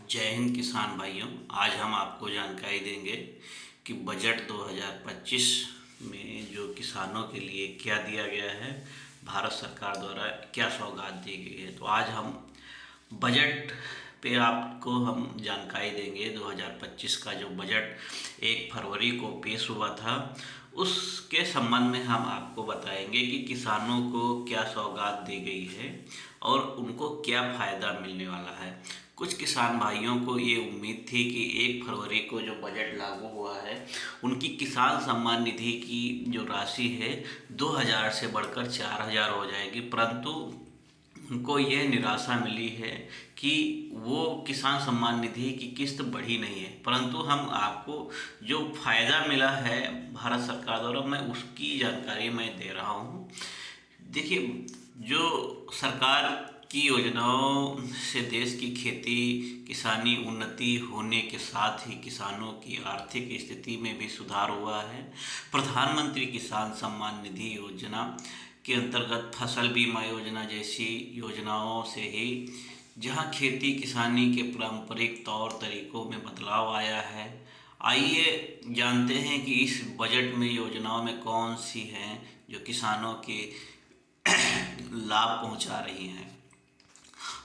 जय हिंद किसान भाइयों। आज हम आपको जानकारी देंगे कि बजट 2025 में जो किसानों के लिए क्या दिया गया है, भारत सरकार द्वारा क्या सौगात दी गई है। तो आज हम बजट पे आपको हम जानकारी देंगे। 2025 का जो बजट 1 फरवरी को पेश हुआ था, उसके संबंध में हम आपको बताएंगे कि किसानों को क्या सौगात दी गई है और उनको क्या फ़ायदा मिलने वाला है। कुछ किसान भाइयों को ये उम्मीद थी कि 1 फरवरी को जो बजट लागू हुआ है, उनकी किसान सम्मान निधि की जो राशि है 2000 से बढ़कर 4000 हो जाएगी, परंतु उनको यह निराशा मिली है कि वो किसान सम्मान निधि की किस्त बढ़ी नहीं है। परंतु हम आपको जो फ़ायदा मिला है भारत सरकार द्वारा, मैं उसकी जानकारी मैं दे रहा हूँ। देखिए, जो सरकार की योजनाओं से देश की खेती किसानी उन्नति होने के साथ ही किसानों की आर्थिक स्थिति में भी सुधार हुआ है। प्रधानमंत्री किसान सम्मान निधि योजना के अंतर्गत फसल बीमा योजना जैसी योजनाओं से ही जहां खेती किसानी के पारंपरिक तौर तरीकों में बदलाव आया है। आइए जानते हैं कि इस बजट में योजनाओं में कौन सी हैं जो किसानों के लाभ पहुंचा रही हैं।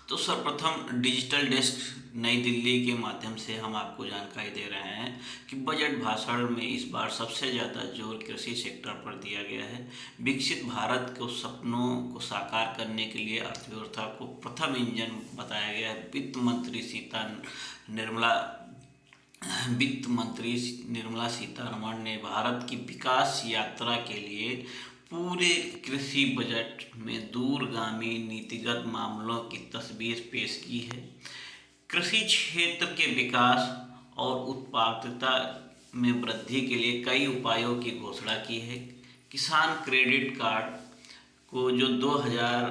तो सर्वप्रथम डिजिटल डेस्क नई दिल्ली के माध्यम से हम आपको जानकारी दे रहे हैं कि बजट भाषण में इस बार सबसे ज़्यादा जोर कृषि सेक्टर पर दिया गया है। विकसित भारत को सपनों को साकार करने के लिए अर्थव्यवस्था को प्रथम इंजन बताया गया है। वित्त मंत्री निर्मला सीतारमण ने भारत की विकास यात्रा के लिए पूरे कृषि बजट में दूरगामी नीतिगत मामलों की तस्वीर पेश की है। कृषि क्षेत्र के विकास और उत्पादकता में वृद्धि के लिए कई उपायों की घोषणा की है। किसान क्रेडिट कार्ड को जो 2000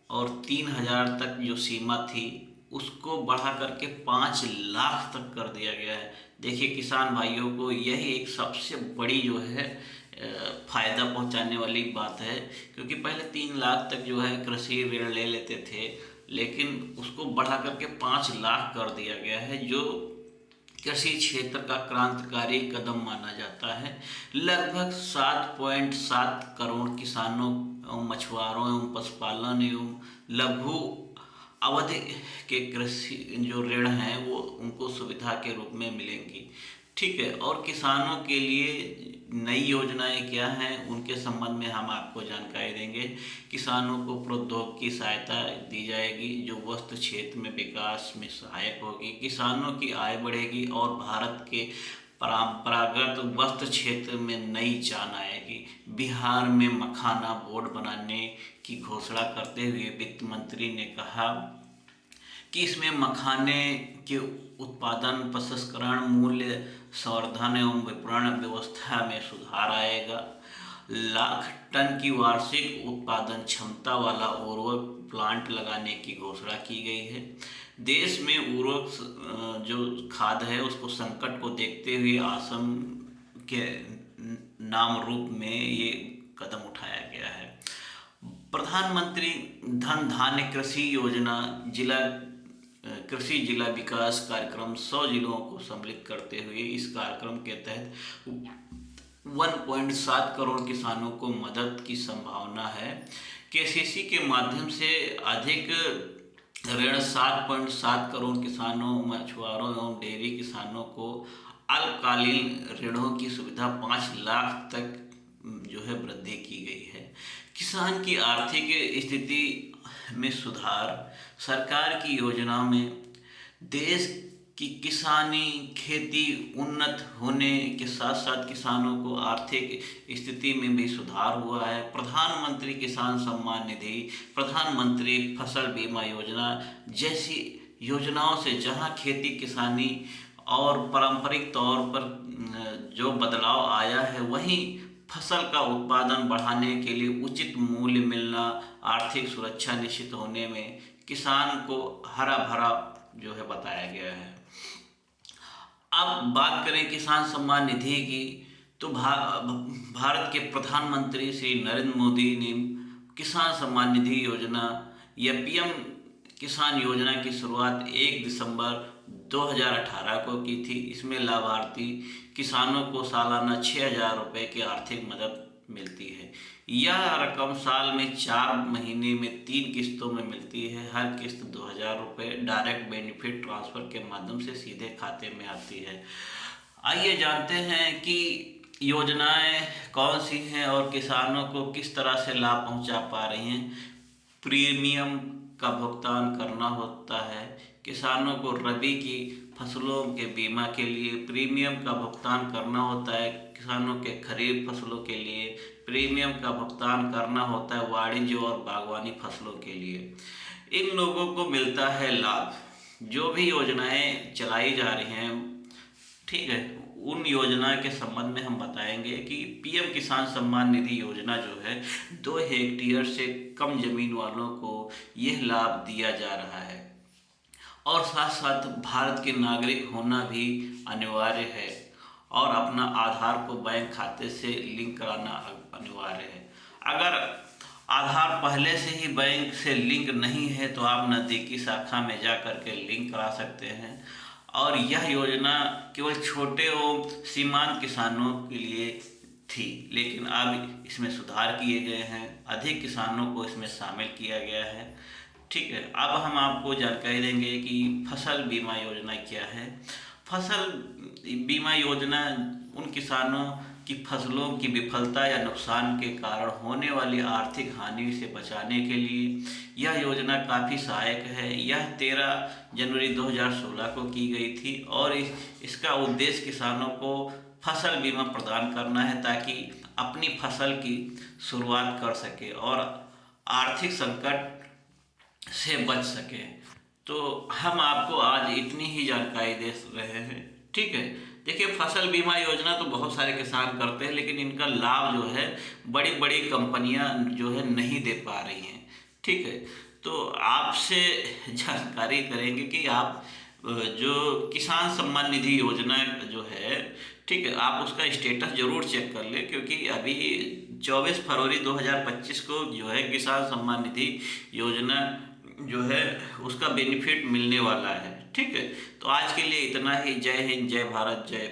और 3000 तक जो सीमा थी, उसको बढ़ा करके 5 लाख तक कर दिया गया है। देखिए किसान भाइयों को यही एक सबसे बड़ी जो है फ़ायदा पहुंचाने वाली बात है, क्योंकि पहले 3 लाख तक जो है कृषि ऋण ले लेते थे, लेकिन उसको बढ़ा करके 5 लाख कर दिया गया है, जो कृषि क्षेत्र का क्रांतिकारी कदम माना जाता है। लगभग 7.7 करोड़ किसानों एवं मछुआरों एवं पशुपालन एवं लघु अवधि के कृषि जो ऋण हैं वो उनको सुविधा के रूप में मिलेंगी। ठीक है, और किसानों के लिए नई योजनाएं क्या हैं उनके संबंध में हम आपको जानकारी देंगे। किसानों को प्रौद्योगिकी सहायता दी जाएगी जो वस्त्र क्षेत्र में विकास में सहायक होगी। किसानों की आय बढ़ेगी और भारत के परंपरागत वस्त्र क्षेत्र में नई जान आएगी। बिहार में मखाना बोर्ड बनाने की घोषणा करते हुए वित्त मंत्री ने कहा कि इसमें मखाने के उत्पादन, प्रसंस्करण, मूल्य संवर्धन एवं विपणन व्यवस्था में सुधार आएगा। लाख टन की वार्षिक उत्पादन क्षमता वाला उर्वरक प्लांट लगाने की घोषणा की गई है। देश में उर्वरक जो खाद है उसको संकट को देखते हुए असम के नाम रूप में ये कदम उठाया गया है। प्रधानमंत्री धन धान्य कृषि योजना कृषि जिला विकास कार्यक्रम 100 जिलों को सम्मिलित करते हुए इस कार्यक्रम के तहत 1.7 करोड़ किसानों को मदद की संभावना है। केसीसी के माध्यम से अधिक ऋण 7.7 करोड़ किसानों, मछुआरों एवं डेयरी किसानों को अल्पकालीन ऋणों की सुविधा 5 लाख तक जो है वृद्धि की गई है। किसान की आर्थिक स्थिति में सुधार, सरकार की योजना में देश की किसानी खेती उन्नत होने के साथ साथ किसानों को आर्थिक स्थिति में भी सुधार हुआ है। प्रधानमंत्री किसान सम्मान निधि, प्रधानमंत्री फसल बीमा योजना जैसी योजनाओं से जहां खेती किसानी और पारंपरिक तौर पर जो बदलाव आया है, वहीं फसल का उत्पादन बढ़ाने के लिए उचित मूल्य मिलना, आर्थिक सुरक्षा निश्चित होने में किसान को हरा भरा जो है बताया गया है। अब बात करें किसान सम्मान निधि की, तो भारत के प्रधानमंत्री श्री नरेंद्र मोदी ने किसान सम्मान निधि योजना या पीएम किसान योजना की शुरुआत 1 दिसंबर 2018 को की थी। इसमें लाभार्थी किसानों को सालाना 6,000 रुपये की आर्थिक मदद मिलती है। यह रकम साल में 4 महीने में 3 किस्तों में मिलती है। हर किस्त 2,000 रुपये डायरेक्ट बेनिफिट ट्रांसफ़र के माध्यम से सीधे खाते में आती है। आइए जानते हैं कि योजनाएं कौन सी हैं और किसानों को किस तरह से लाभ पहुंचा पा रही हैं। प्रीमियम का भुगतान करना होता है। किसानों को रबी की फसलों के बीमा के लिए प्रीमियम का भुगतान करना होता है। किसानों के खरीफ फसलों के लिए प्रीमियम का भुगतान करना होता है। वाणिज्य और बागवानी फसलों के लिए इन लोगों को मिलता है लाभ। जो भी योजनाएं चलाई जा रही हैं, ठीक है, उन योजना के संबंध में हम बताएंगे कि पीएम किसान सम्मान निधि योजना जो है 2 हेक्टेयर से कम जमीन वालों को यह लाभ दिया जा रहा है और साथ साथ भारत के नागरिक होना भी अनिवार्य है और अपना आधार को बैंक खाते से लिंक कराना अनिवार्य है। अगर आधार पहले से ही बैंक से लिंक नहीं है तो आप नज़दीकी शाखा में जा कर के लिंक करा सकते हैं। और यह योजना केवल छोटे और सीमांत किसानों के लिए थी, लेकिन अब इसमें सुधार किए गए हैं। अधिक किसानों को इसमें शामिल किया गया है। ठीक है, अब हम आपको जानकारी देंगे कि फसल बीमा योजना क्या है। फसल बीमा योजना उन किसानों की फसलों की विफलता या नुकसान के कारण होने वाली आर्थिक हानि से बचाने के लिए यह योजना काफ़ी सहायक है। यह 13 जनवरी 2016 को की गई थी और इसका उद्देश्य किसानों को फसल बीमा प्रदान करना है ताकि अपनी फसल की शुरुआत कर सके और आर्थिक संकट से बच सके। तो हम आपको आज इतनी ही जानकारी दे रहे हैं। ठीक है, देखिए, फसल बीमा योजना तो बहुत सारे किसान करते हैं, लेकिन इनका लाभ जो है बड़ी बड़ी कंपनियां जो है नहीं दे पा रही हैं। ठीक है, तो आपसे जानकारी करेंगे कि आप जो किसान सम्मान निधि योजना जो है, ठीक है, आप उसका स्टेटस जरूर चेक कर लें, क्योंकि अभी 24 फरवरी 2025 को जो है किसान सम्मान निधि योजना जो है उसका बेनिफिट मिलने वाला है। ठीक है, तो आज के लिए इतना ही। जय हिंद, जय भारत, जय